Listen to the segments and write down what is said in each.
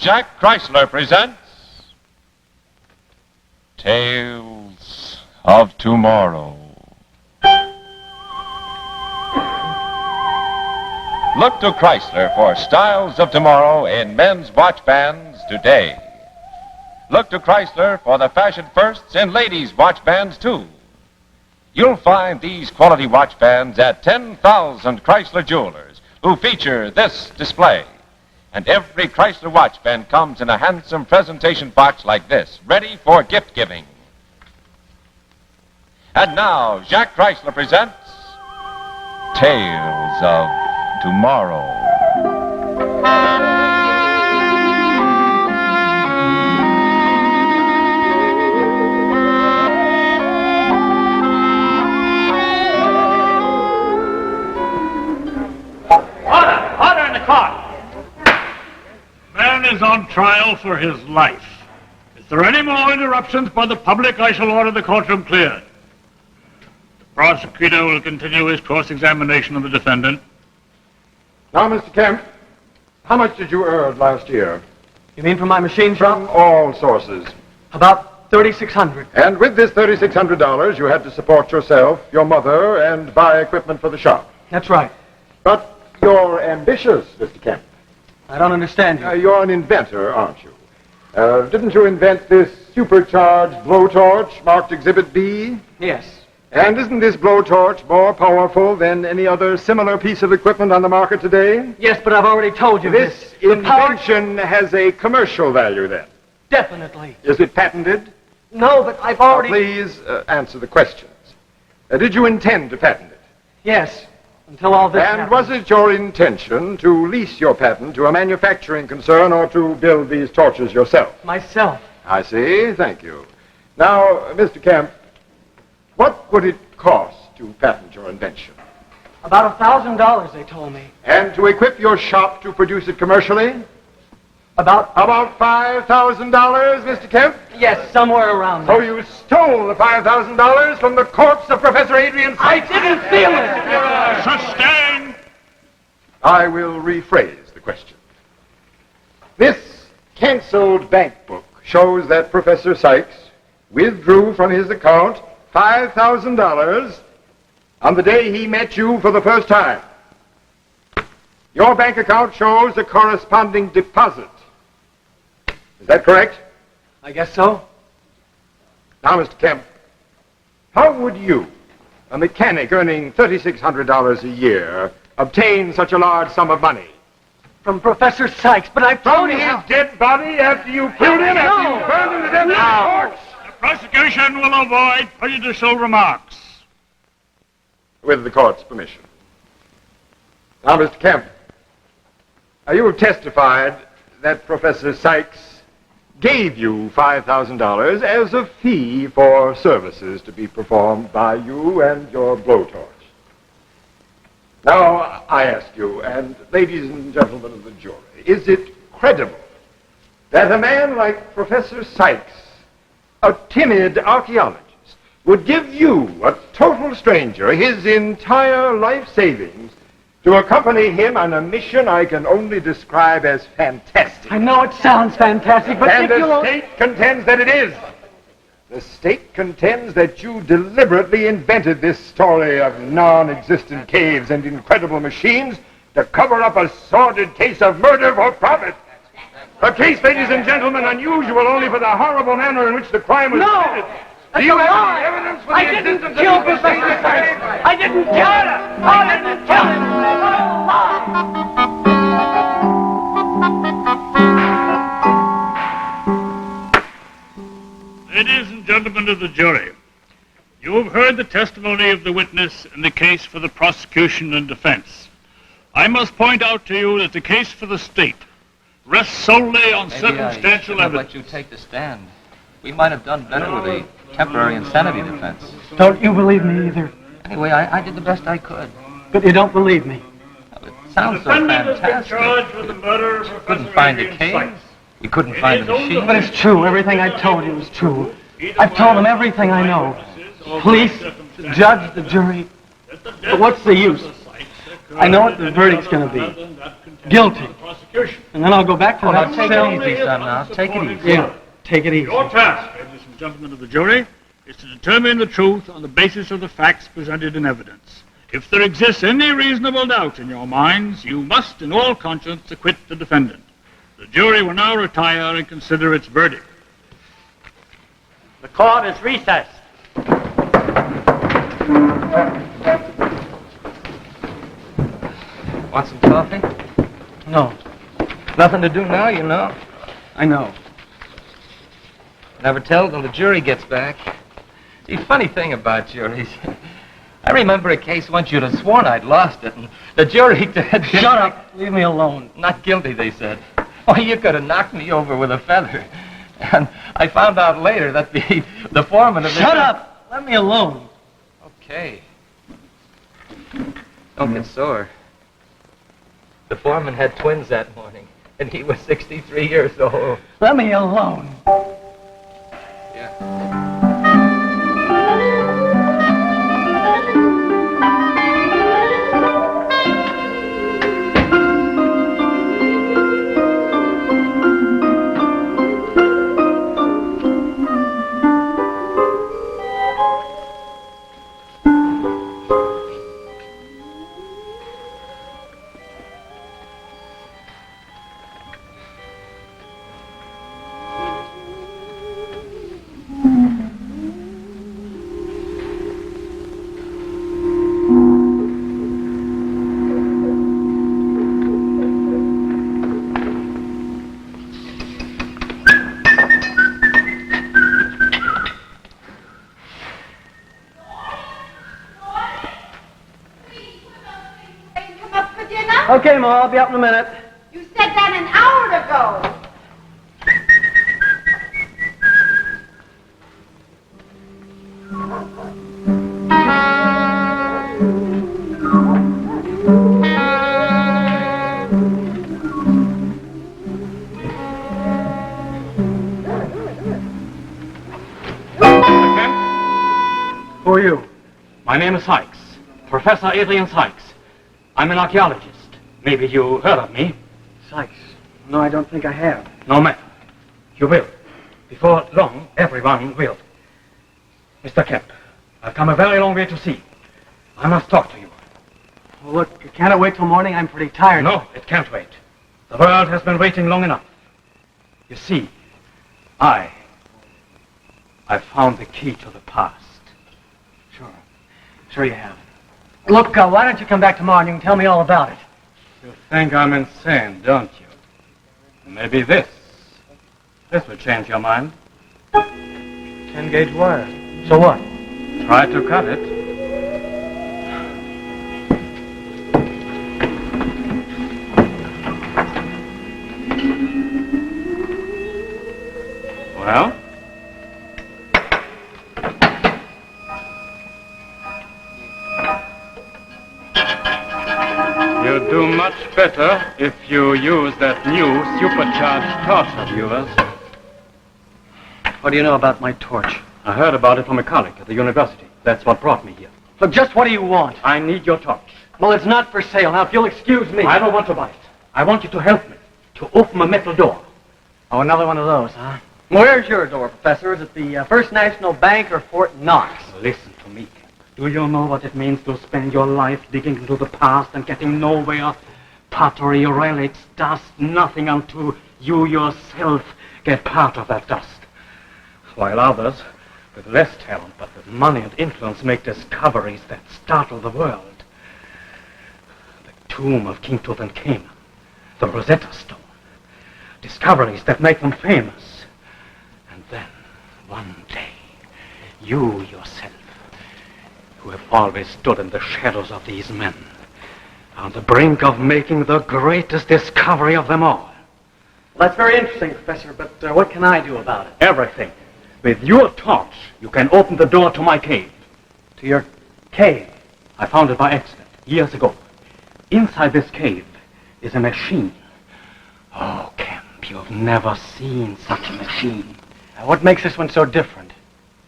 Jack Chrysler presents Tales of Tomorrow. Look to Chrysler for styles of tomorrow in men's watch bands today. Look to Chrysler for the fashion firsts in ladies' watch bands, too. You'll find these quality watch bands at 10,000 Chrysler jewelers who feature this display. And every Chrysler watch band comes in a handsome presentation box like this, ready for gift giving. And now, Jack Chrysler presents Tales of Tomorrow. Order in the court. Man is on trial for his life. If there are any more interruptions by the public, I shall order the courtroom cleared. The prosecutor will continue his cross-examination of the defendant. Now, Mr. Kemp, how much did you earn last year? You mean from my machine shop? From all sources. About $3,600. And with this $3,600, you had to support yourself, your mother, and buy equipment for the shop. That's right. But you're ambitious, Mr. Kemp. I don't understand you. You're an inventor, aren't you? Didn't you invent this supercharged blowtorch marked Exhibit B? Yes. And isn't this blowtorch more powerful than any other similar piece of equipment on the market today? Yes, but I've already told you This invention has a commercial value, then? Definitely. Is it patented? No, but I've already... Please answer the questions. Did you intend to patent it? Yes, until all this And happened. was it your intention to lease your patent to a manufacturing concern or to build these torches yourself? Myself. I see. Thank you. Now, Mr. Kemp, what would it cost to patent your invention? About $1,000, they told me. And to equip your shop to produce it commercially? About $5,000, Mr. Kemp? Yes, somewhere around So there. you stole the $5,000 from the corpse of Professor Adrian I Sykes? didn't steal it! Sustained! I will rephrase the question. This canceled bank book shows that Professor Sykes withdrew from his account $5,000 on the day he met you for the first time. Your bank account shows a corresponding deposit. Is that correct? I guess so. Now, Mr. Kemp, how would you, a mechanic earning $3,600 a year, obtain such a large sum of money? From Professor Sykes, but I From told you his how... dead body after you killed him, after you burned him to death in the torch? The prosecution will avoid prejudicial remarks. With the court's permission. Now, Mr. Kemp, you have testified that Professor Sykes gave you $5,000 as a fee for services to be performed by you and your blowtorch. Now, I ask you, and ladies and gentlemen of the jury, is it credible that a man like Professor Sykes, a timid archaeologist, would give you, a total stranger, his entire life savings to accompany him on a mission I can only describe as fantastic? I know it sounds fantastic, but And if you... the state contends that it is. The state contends that you deliberately invented this story of non-existent caves and incredible machines to cover up a sordid case of murder for profit. A case, ladies and gentlemen, unusual only for the horrible manner in which the crime was committed. That's Do you a have lie. any evidence for I the didn't existence kill of these Professor machines? Sykes. I didn't kill him. I didn't kill him. Ladies and gentlemen of the jury, you have heard the testimony of the witness in the case for the prosecution and defense. I must point out to you that the case for the state rests solely on circumstantial Maybe I evidence. let you take the stand. We might have done better with a temporary insanity defense. Don't you believe me either? Anyway, I did the best I could. But you don't believe me. It sounds so Defendant has been fantastic. charged with the murder of Professor Couldn't find a Adrian cave. Sykes. We couldn't find the machine. But it's true. Everything I told you is true. I've told them everything I know. Police, the judge, the jury. But what's the use? I know what the verdict's going to be. Guilty. Prosecution. And then I'll go back to that Take cell. it easy, son, now. Take it easy. Yeah, take it easy. Your task, ladies and gentlemen of the jury, is to determine the truth on the basis of the facts presented in evidence. If there exists any reasonable doubt in your minds, you must, in all conscience, acquit the defendant. The jury will now retire and consider its verdict. The court is recessed. Want some coffee? No, Nothing to do now, you know. I know. Never tell till the jury gets back. See, funny thing about juries. I remember a case once you'd have sworn I'd lost it, and the jury had... Shut up. Leave me alone. Not guilty, they said. Oh, you could have knocked me over with a feather. And I found out later that the foreman of the... Shut up. Let me alone. Okay. Don't get sore. The foreman had twins that morning, and he was 63 years old. Let me alone. Yeah. Okay, Ma, I'll be up in a minute. You said that an hour ago. Who are you? My name is Sykes, Professor Adrian Sykes. I'm an archaeologist. Maybe you heard of me. Sykes. No, I don't think I have. No matter. You will. Before long, everyone will. Mr. Kemp, I've come a very long way to see you. I must talk to you. Well, look, can't it wait till morning? I'm pretty tired. No, it can't wait. The world has been waiting long enough. You see, I found the key to the past. Sure you have. Look, why don't you come back tomorrow and you can tell me all about it? You think I'm insane, don't you? Maybe this will change your mind. 10-gauge wire. So what? Try to cut it. Well? You'd do much better if you use that new supercharged torch of yours. What do you know about my torch? I heard about it from a colleague at the university. That's what brought me here. Look, just what do you want? I need your torch. Well, it's not for sale. Now, if you'll excuse me. I don't want to buy it. I want you to help me to open a metal door. Oh, another one of those, huh? Where's your door, Professor? Is it the First National Bank or Fort Knox? Listen to me. Do you know what it means to spend your life digging into the past and getting nowhere? Pottery, relics, dust, nothing until you yourself get part of that dust. While others, with less talent but with money and influence, make discoveries that startle the world. The tomb of King Tutankhamun, the Rosetta Stone. Discoveries that make them famous. And then, one day, you yourself, who have always stood in the shadows of these men, are on the brink of making the greatest discovery of them all. Well, that's very interesting, Professor, but what can I do about it? Everything. With your torch, you can open the door to my cave. To your cave? I found it by accident, years ago. Inside this cave is a machine. Oh, Kemp, you've never seen such a machine. Now, what makes this one so different?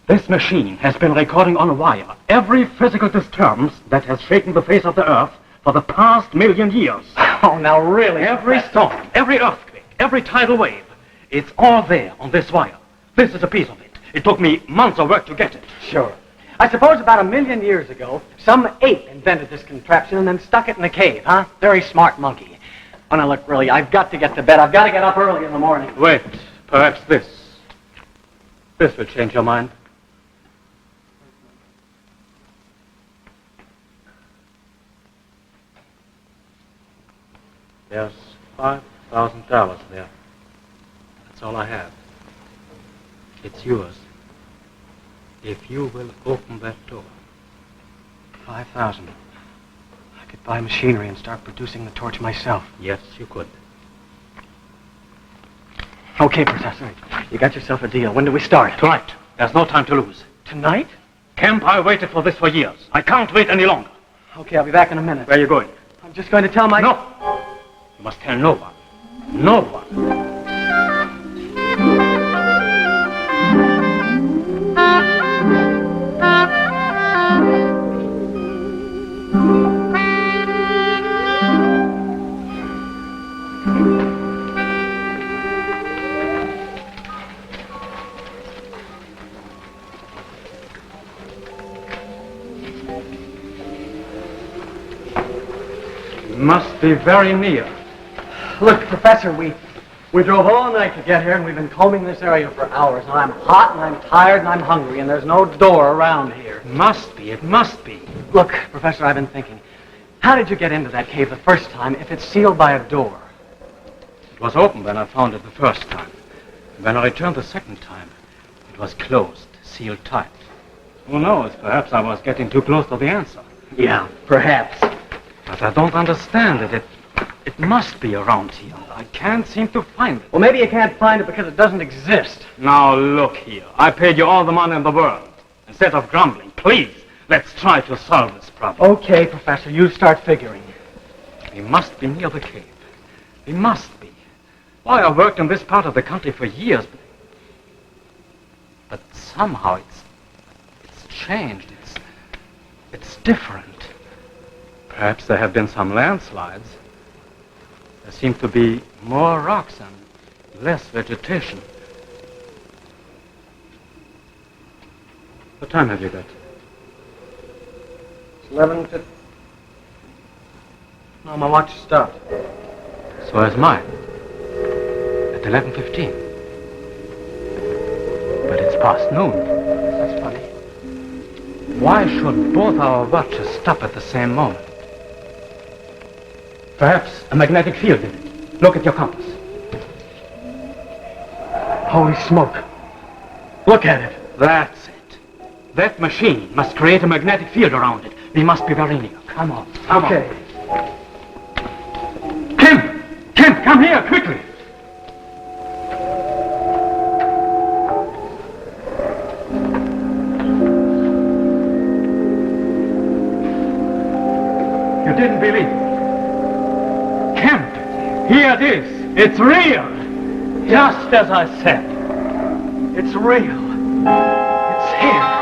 This machine has been recording on wire every physical disturbance that has shaken the face of the earth for the past 1,000,000 years. Oh, now really, every storm, every earthquake, every tidal wave, it's all there on this wire. This is a piece of it. It took me months of work to get it. Sure. I suppose about 1 million years ago, some ape invented this contraption and then stuck it in a cave, huh? Very smart monkey. Oh, now look, really, I've got to get to bed. I've got to get up early in the morning. Wait, perhaps this. This will change your mind. There's $5,000 there. That's all I have. It's yours. If you will open that door. 5,000. I could buy machinery and start producing the torch myself. Yes, you could. Okay, Professor. You got yourself a deal. When do we start? Tonight. There's no time to lose. Tonight? Kemp, I waited for this for years. I can't wait any longer. Okay, I'll be back in a minute. Where are you going? I'm just going to tell my... No. You must tell no one. No one. Must be very near. Look, Professor, we drove all night to get here, and we've been combing this area for hours. And I'm hot, and I'm tired, and I'm hungry, and there's no door around here. It must be. Look, Professor, I've been thinking. How did you get into that cave the first time if it's sealed by a door? It was open when I found it the first time. When I returned the second time, it was closed, sealed tight. Who knows? Perhaps I was getting too close to the answer. Yeah, perhaps. But I don't understand it. It must be around here. I can't seem to find it. Well, maybe you can't find it because it doesn't exist. Now, look here. I paid you all the money in the world. Instead of grumbling, please, let's try to solve this problem. Okay, Professor, you start figuring. We must be near the cave. We must be. Why, I worked in this part of the country for years, but somehow it's changed. It's different. Perhaps there have been some landslides. There seem to be more rocks and less vegetation. What time have you got? It's 11:50. No, my watch stopped. So is mine. At 11:15. But it's past noon. That's funny. Why should both our watches stop at the same moment? Perhaps a magnetic field did it. Look at your compass. Holy smoke. Look at it. That's it. That machine must create a magnetic field around it. We must be very near. Come on. Okay. Kemp, come here, quickly. You didn't believe it. Kemp, here it is. It's real. Just as I said. It's real. It's here.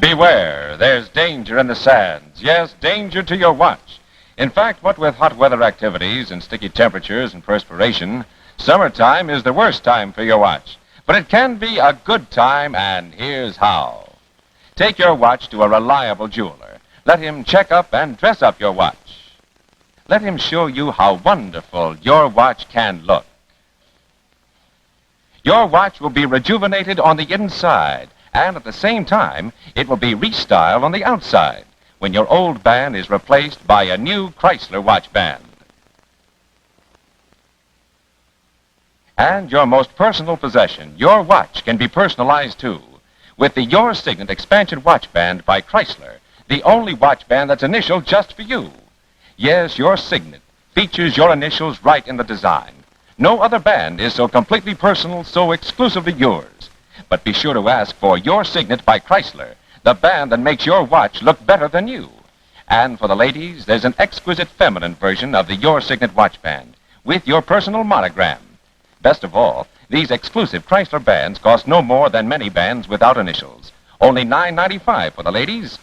Beware, there's danger in the sands. Yes, danger to your watch. In fact, what with hot weather activities and sticky temperatures and perspiration, summertime is the worst time for your watch. But it can be a good time, and here's how. Take your watch to a reliable jeweler. Let him check up and dress up your watch. Let him show you how wonderful your watch can look. Your watch will be rejuvenated on the inside, and at the same time, it will be restyled on the outside when your old band is replaced by a new Chrysler watch band. And your most personal possession, your watch, can be personalized too with the Your Signet Expansion Watch Band by Chrysler, the only watch band that's initialed just for you. Yes, your Signet features your initials right in the design. No other band is so completely personal, so exclusively yours. But be sure to ask for Your Signet by Chrysler, the band that makes your watch look better than you. And for the ladies, there's an exquisite feminine version of the Your Signet watch band with your personal monogram. Best of all, these exclusive Chrysler bands cost no more than many bands without initials. Only $9.95 for the ladies,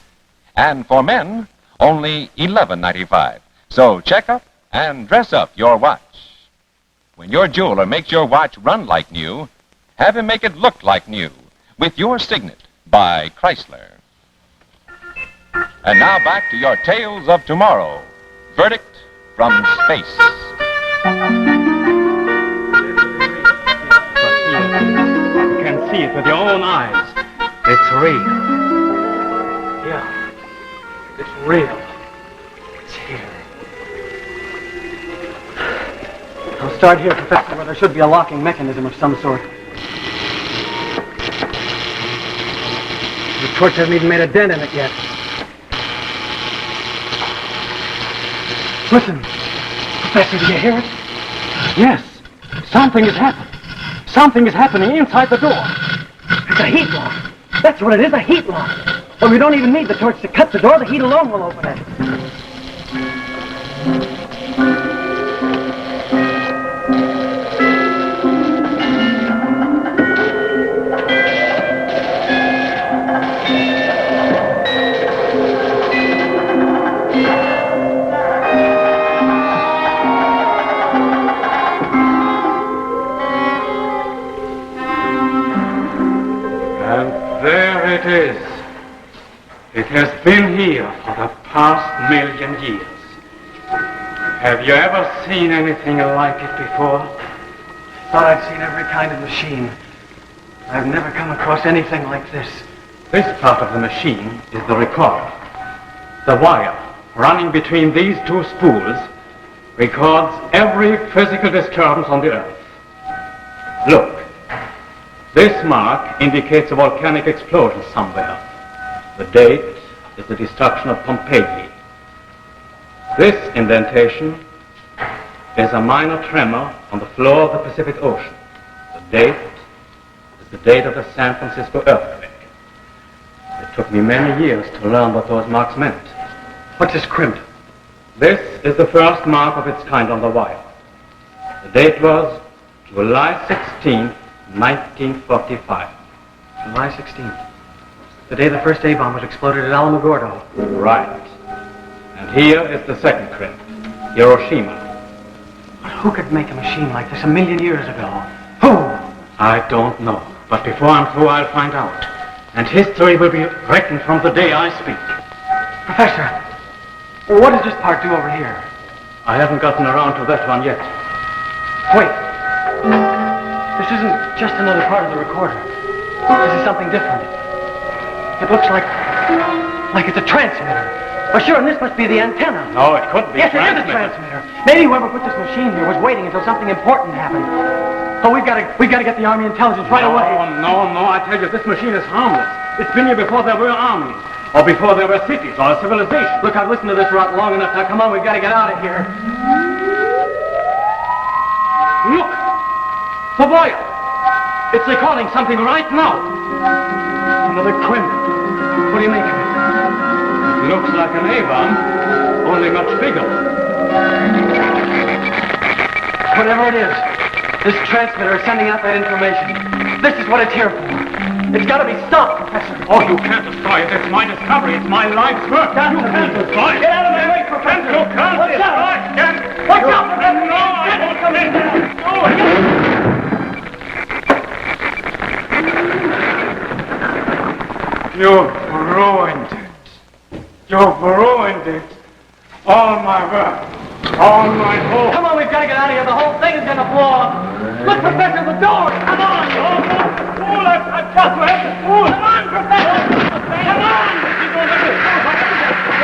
and for men, only $11.95. So check up and dress up your watch. When your jeweler makes your watch run like new, have him make it look like new with Your Signet by Chrysler. And now back to your Tales of Tomorrow. Verdict from Space. You can see it with your own eyes. It's real. Yeah, it's real. It's here. I'll start here, Professor, where there should be a locking mechanism of some sort. The torch hasn't even made a dent in it yet. Listen, Professor, do you hear it? Yes, something is happening. Something is happening inside the door. It's a heat lock. That's what it is, a heat lock. Well, we don't even need the torch to cut the door. The heat alone will open it. There it is. It has been here for the past 1,000,000 years. Have you ever seen anything like it before? Thought I'd seen every kind of machine. I've never come across anything like this. This part of the machine is the recorder. The wire running between these two spools records every physical disturbance on the Earth. Look. This mark indicates a volcanic explosion somewhere. The date is the destruction of Pompeii. This indentation is a minor tremor on the floor of the Pacific Ocean. The date is the date of the San Francisco earthquake. It took me many years to learn what those marks meant. What's this crimped? This is the first mark of its kind on the wire. The date was July 16th, 1945. July 16th. The day the first A-bomb was exploded at Alamogordo. Right. And here is the second crimp, Hiroshima. But who could make a machine like this 1,000,000 years ago? Who? I don't know. But before I'm through, I'll find out. And history will be written from the day I speak. Professor, what does this part do over here? I haven't gotten around to that one yet. Wait. This isn't just another part of the recorder. This is something different. It looks like it's a transmitter. Well, sure, and this must be the antenna. No, it couldn't be. Yes, it is a transmitter. Maybe whoever put this machine here was waiting until something important happened. Oh, we've got to get the Army intelligence right away. No, I tell you, this machine is harmless. It's been here before there were armies, or before there were cities, or a civilization. Look, I've listened to this rot long enough. Now, come on, we've got to get out of here. Look! The wire! It's recording something right now. Another crimp. What do you make of it? It looks like an A-bomb, only much bigger. Whatever it is, this transmitter is sending out that information. This is what it's here for. It's got to be stopped, Professor. Oh, you can't destroy it. It's my discovery. It's my life's work. You can't destroy it. Get out of my way, Professor. You can't destroy it. Watch out, Professor. No, I won't come in there. You've ruined it. You've ruined it. All my work. All my hope. Come on, we've got to get out of here. The whole thing is going to blow up. Look, Professor, the door. Come on. Fool, I've got to have the fool. Come on, Professor. Come on.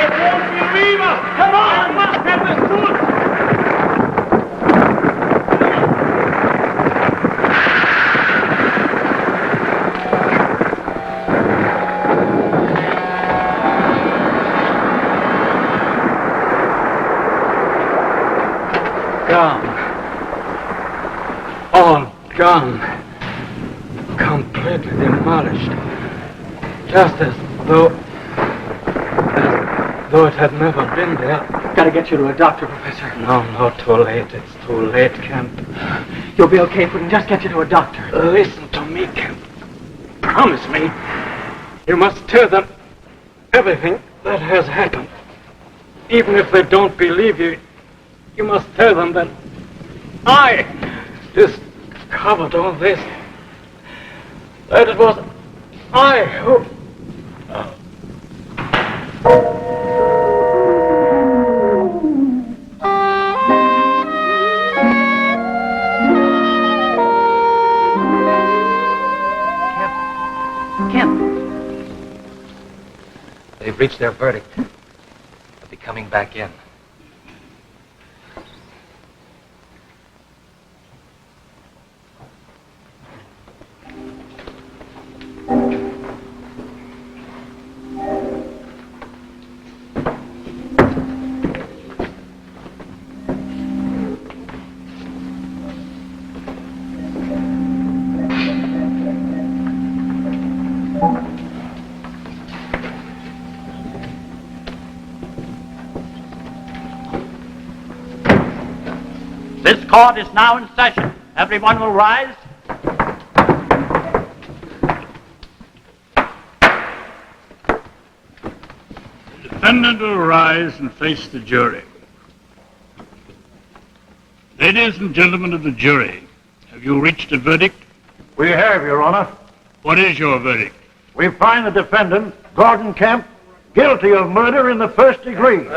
It won't believe us. Come on. I must have the fool. Gone. All gone. Completely demolished. Just as though though it had never been there. Gotta get you to a doctor, Professor. No, too late. It's too late, Kemp. You'll be okay if we can just get you to a doctor. Listen to me, Kemp. Promise me. You must tell them everything that has happened. Even if they don't believe you, you must tell them that I discovered all this. That it was I who... Kemp. They've reached their verdict. They'll be coming back in. This court is now in session. Everyone will rise. The defendant will rise and face the jury. Ladies and gentlemen of the jury, have you reached a verdict? We have, Your Honor. What is your verdict? We find the defendant, Gordon Kemp, guilty of murder in the first degree.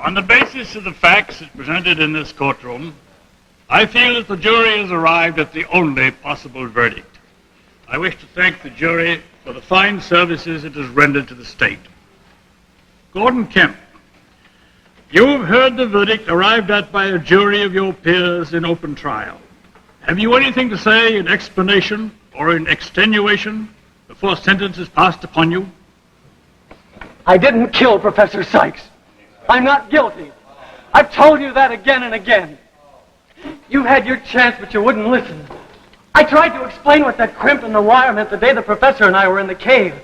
On the basis of the facts as presented in this courtroom, I feel that the jury has arrived at the only possible verdict. I wish to thank the jury for the fine services it has rendered to the state. Gordon Kemp, you have heard the verdict arrived at by a jury of your peers in open trial. Have you anything to say in explanation or in extenuation before sentence is passed upon you? I didn't kill Professor Sykes. I'm not guilty. I've told you that again and again. You had your chance, but you wouldn't listen. I tried to explain what that crimp in the wire meant the day the professor and I were in the cave.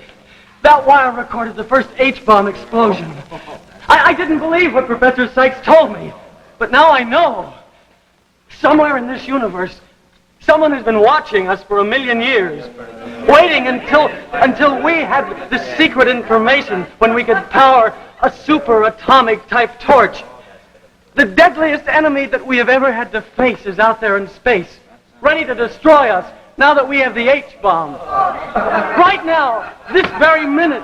That wire recorded the first H-bomb explosion. I didn't believe what Professor Sykes told me, but now I know. Somewhere in this universe, someone has been watching us for 1,000,000 years, waiting until we had the secret information when we could power a super-atomic type torch. The deadliest enemy that we have ever had to face is out there in space, ready to destroy us now that we have the H-bomb. Right now, this very minute,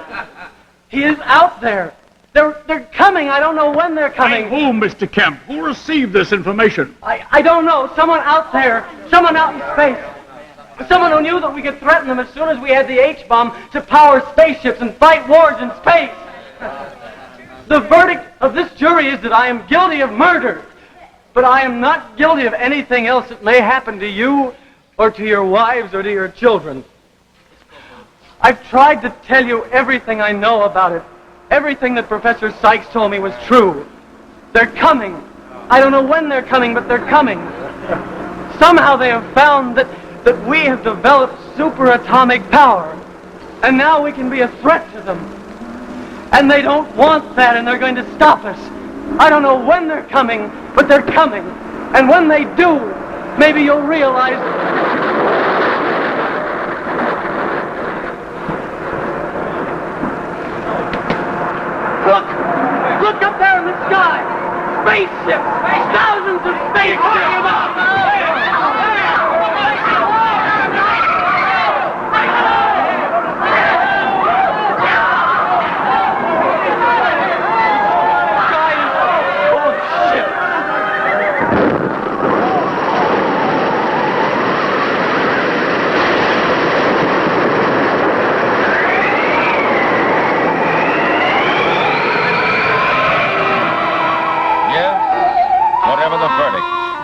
he is out there. They're coming. I don't know when they're coming. By whom, Mr. Kemp? Who received this information? I don't know. Someone out there. Someone out in space. Someone who knew that we could threaten them as soon as we had the H-bomb to power spaceships and fight wars in space. The verdict of this jury is that I am guilty of murder, but I am not guilty of anything else that may happen to you or to your wives or to your children. I've tried to tell you everything I know about it. Everything that Professor Sykes told me was true. They're coming. I don't know when they're coming, but they're coming. Somehow they have found that we have developed superatomic power, and now we can be a threat to them. And they don't want that, and they're going to stop us. I don't know when they're coming, but they're coming. And when they do, maybe you'll realize... Look up there in the sky! Spaceships! Thousands of spaceships!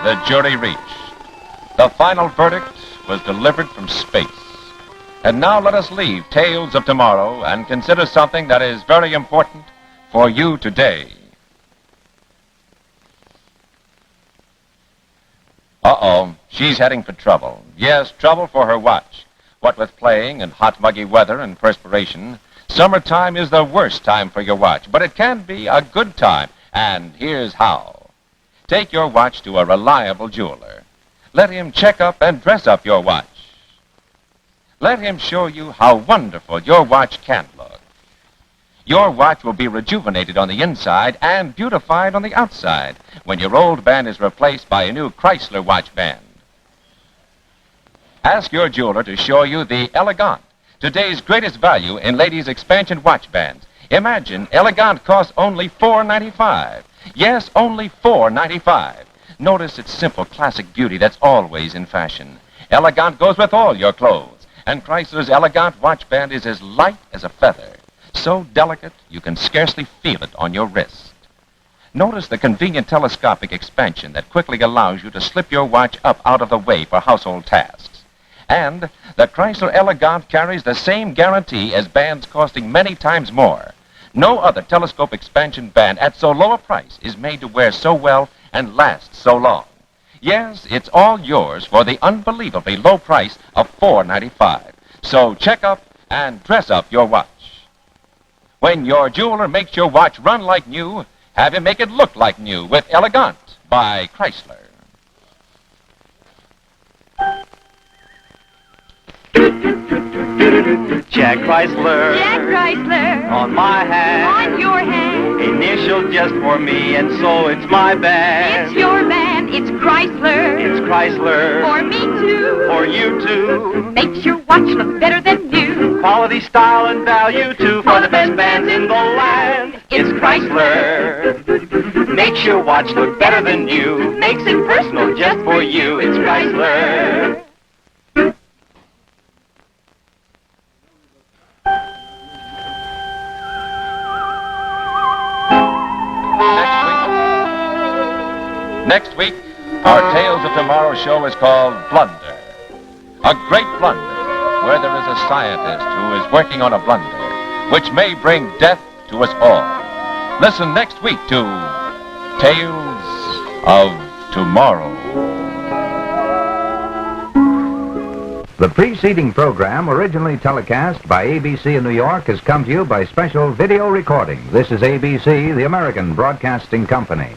The jury reached. The final verdict was delivered from space. And now let us leave Tales of Tomorrow and consider something that is very important for you today. Uh-oh, she's heading for trouble. Yes, trouble for her watch. What with playing and hot, muggy weather and perspiration, summertime is the worst time for your watch, but it can be a good time, and here's how. Take your watch to a reliable jeweler. Let him check up and dress up your watch. Let him show you how wonderful your watch can look. Your watch will be rejuvenated on the inside and beautified on the outside when your old band is replaced by a new Chrysler watch band. Ask your jeweler to show you the Elegant, today's greatest value in ladies' expansion watch bands. Imagine Elegant costs only $4.95. Yes, only $4.95. Notice its simple classic beauty that's always in fashion. Elegant goes with all your clothes, and Chrysler's Elegant watch band is as light as a feather, so delicate you can scarcely feel it on your wrist. Notice the convenient telescopic expansion that quickly allows you to slip your watch up out of the way for household tasks. And the Chrysler Elegant carries the same guarantee as bands costing many times more. No other telescope expansion band at so low a price is made to wear so well and last so long. Yes, it's all yours for the unbelievably low price of $4.95. So check up and dress up your watch. When your jeweler makes your watch run like new, have him make it look like new with Elegant by Chrysler. Jack Chrysler. Jack Chrysler. On my hand. On your hand. Initial just for me, and so it's my band. It's your band. It's Chrysler. It's Chrysler. For me too. For you too. Makes your watch look better than new. Quality, style, and value too. For the best bands in the land. It's Chrysler. Makes your watch look better than new. Makes it personal just for you. It's Chrysler. Next week, our Tales of Tomorrow show is called Blunder. A great blunder, where there is a scientist who is working on a blunder, which may bring death to us all. Listen next week to Tales of Tomorrow. The preceding program, originally telecast by ABC in New York, has come to you by special video recording. This is ABC, the American Broadcasting Company.